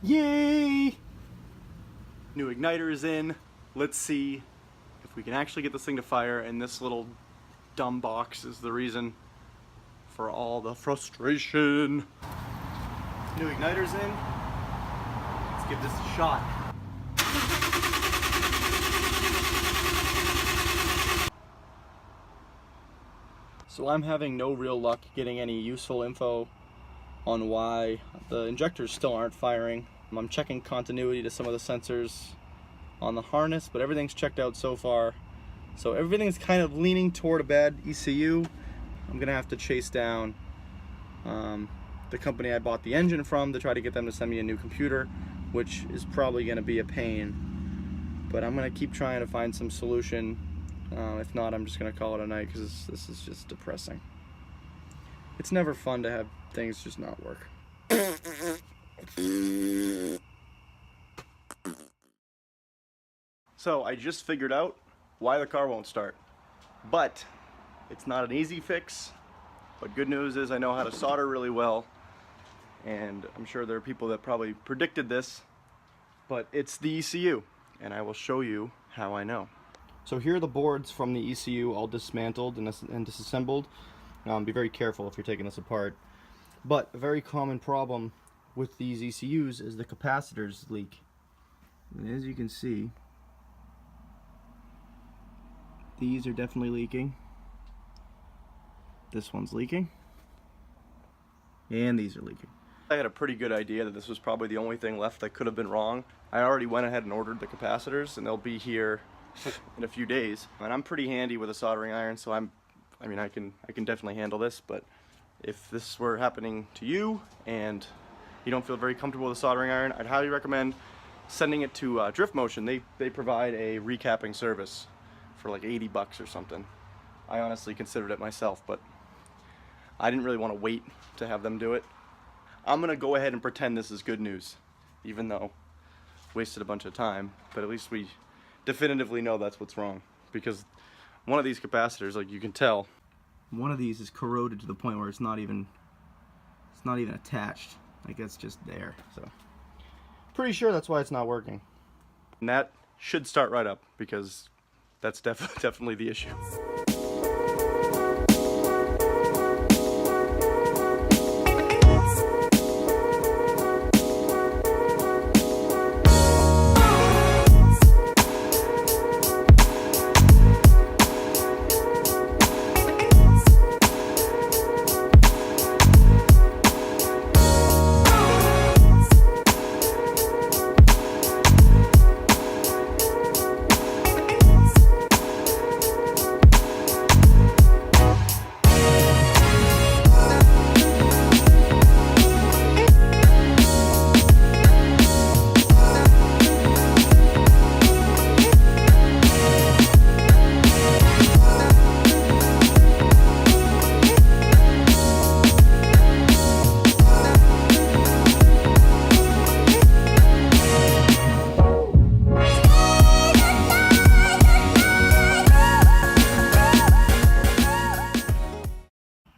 Yay! New igniter is in. Let's see if we can actually get this thing to fire, and this little dumb box is the reason for all the frustration. New igniter's in. Let's give this a shot. So I'm having no real luck getting any useful info on why the injectors still aren't firing. I'm checking continuity to some of the sensors on the harness, but everything's checked out so far. So everything is kind of leaning toward a bad ECU. I'm gonna have to chase down the company I bought the engine from to try to get them to send me a new computer, which is probably gonna be a pain. But I'm gonna keep trying to find some solution. If not, I'm just gonna call it a night because this is just depressing. It's never fun to have things just not work. So I just figured out why the car won't start. But it's not an easy fix. But good news is I know how to solder really well. And I'm sure there are people that probably predicted this. But it's the ECU. And I will show you how I know. So here are the boards from the ECU all dismantled and disassembled. Be very careful if you're taking this apart. But a very common problem with these ECUs is the capacitors leak. And as you can see, these are definitely leaking. This one's leaking. And these are leaking. I had a pretty good idea that this was probably the only thing left that could have been wrong. I already went ahead and ordered the capacitors, and they'll be here in a few days. And I'm pretty handy with a soldering iron, so I can definitely handle this. But if this were happening to you and you don't feel very comfortable with a soldering iron, I'd highly recommend sending it to Drift Motion. They provide a recapping service for like 80 bucks or something. I honestly considered it myself, but I didn't really want to wait to have them do it. I'm gonna go ahead and pretend this is good news, even though wasted a bunch of time, but at least we definitively know that's what's wrong, because one of these capacitors, like you can tell, one of these is corroded to the point where it's not even attached. Like it's just there. So pretty sure that's why it's not working. And that should start right up, because that's definitely the issue.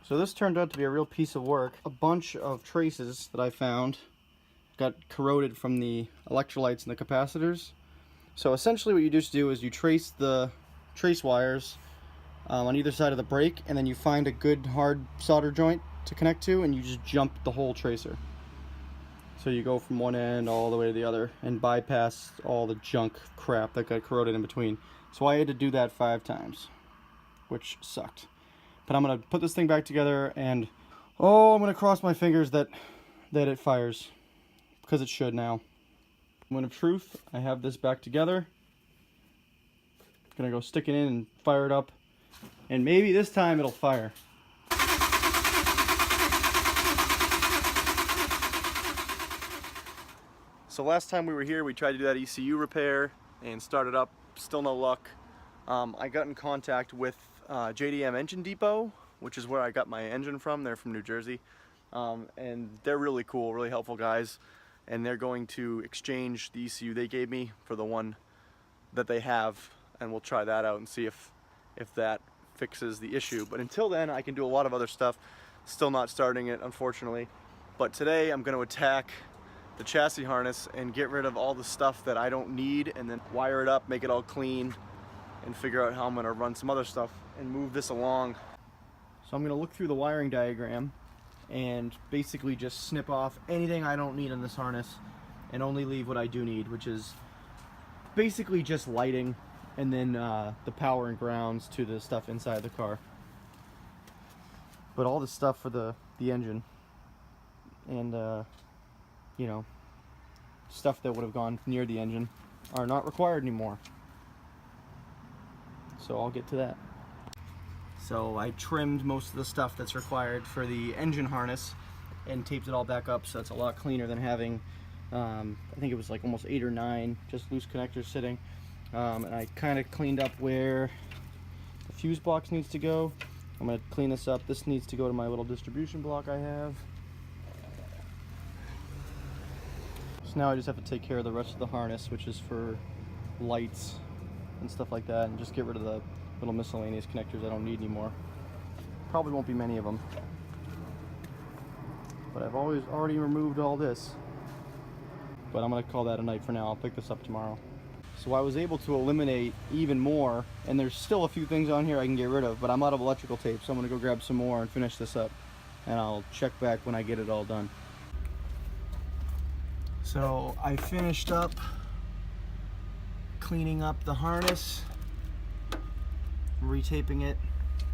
So this turned out to be a real piece of work. A bunch of traces that I found got corroded from the electrolytes and the capacitors. So essentially what you just do is you trace the trace wires on either side of the brake, and then you find a good hard solder joint to connect to, and you just jump the whole tracer. So you go from one end all the way to the other and bypass all the junk crap that got corroded in between. So I had to do that 5 times, which sucked. But I'm gonna put this thing back together, and I'm gonna cross my fingers that it fires, because it should now. Moment of truth, I have this back together. Gonna go stick it in and fire it up, and maybe this time it'll fire. So last time we were here, we tried to do that ECU repair and start it up. Still no luck. I got in contact with JDM Engine Depot, which is where I got my engine from. They're from New Jersey, and they're really cool, really helpful guys, and they're going to exchange the ECU they gave me for the one that they have, and we'll try that out and see if that fixes the issue. But until then, I can do a lot of other stuff. Still not starting it, unfortunately. But today I'm going to attack the chassis harness and get rid of all the stuff that I don't need, and then wire it up, make it all clean, and figure out how I'm gonna run some other stuff and move this along. So I'm gonna look through the wiring diagram and basically just snip off anything I don't need in this harness and only leave what I do need, which is basically just lighting and then the power and grounds to the stuff inside the car. But all the stuff for the engine and you know, stuff that would have gone near the engine are not required anymore. So I'll get to that. So I trimmed most of the stuff that's required for the engine harness and taped it all back up, so it's a lot cleaner than having I think it was like almost 8 or 9 just loose connectors sitting. And I kind of cleaned up where the fuse box needs to go. I'm going to clean this up. This needs to go to my little distribution block I have. So now I just have to take care of the rest of the harness, which is for lights and stuff like that, and just get rid of the little miscellaneous connectors I don't need anymore. Probably won't be many of them, but I've already removed all this. But I'm going to call that a night for now. I'll pick this up tomorrow. So I was able to eliminate even more, and there's still a few things on here I can get rid of, but I'm out of electrical tape, so I'm going to go grab some more and finish this up, and I'll check back when I get it all done. So I finished up cleaning up the harness, retaping it,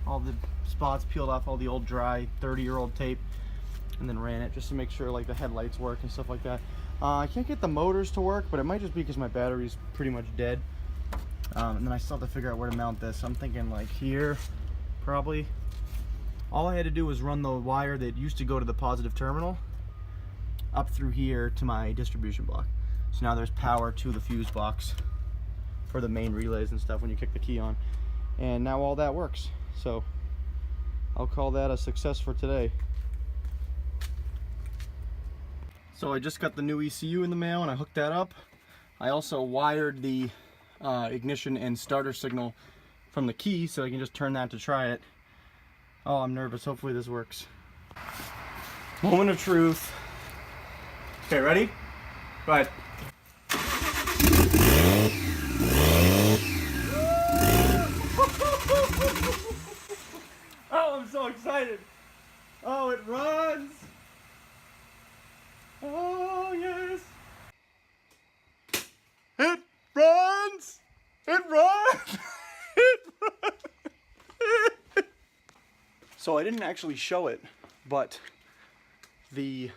all the spots, peeled off all the old dry 30-year-old tape, and then ran it just to make sure like the headlights work and stuff like that. I can't get the motors to work, but it might just be because my battery's pretty much dead. And then I still have to figure out where to mount this. I'm thinking like here, probably. All I had to do was run the wire that used to go to the positive terminal up through here to my distribution block. So now there's power to the fuse box for the main relays and stuff when you kick the key on. And now all that works. So I'll call that a success for today. So I just got the new ECU in the mail and I hooked that up. I also wired the ignition and starter signal from the key so I can just turn that to try it. Oh, I'm nervous. Hopefully this works. Moment of truth. Okay, ready? Go ahead. Oh, I'm so excited. Oh, it runs. Oh, yes. It runs. It runs. It runs. So I didn't actually show it, but the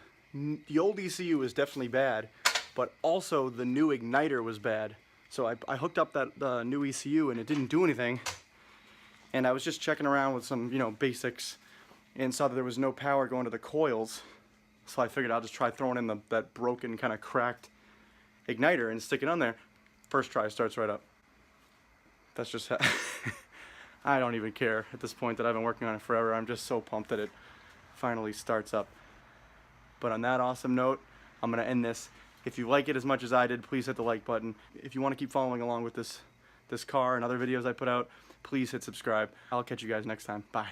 old ECU is definitely bad, but also the new igniter was bad. So I hooked up the new ECU and it didn't do anything. And I was just checking around with some, basics and saw that there was no power going to the coils. So I figured I'll just try throwing in that broken, kind of cracked igniter and stick it on there. First try, starts right up. That's just how I don't even care at this point that I've been working on it forever. I'm just so pumped that it finally starts up. But on that awesome note, I'm going to end this. If you like it as much as I did, please hit the like button. If you want to keep following along with this car and other videos I put out, please hit subscribe. I'll catch you guys next time. Bye.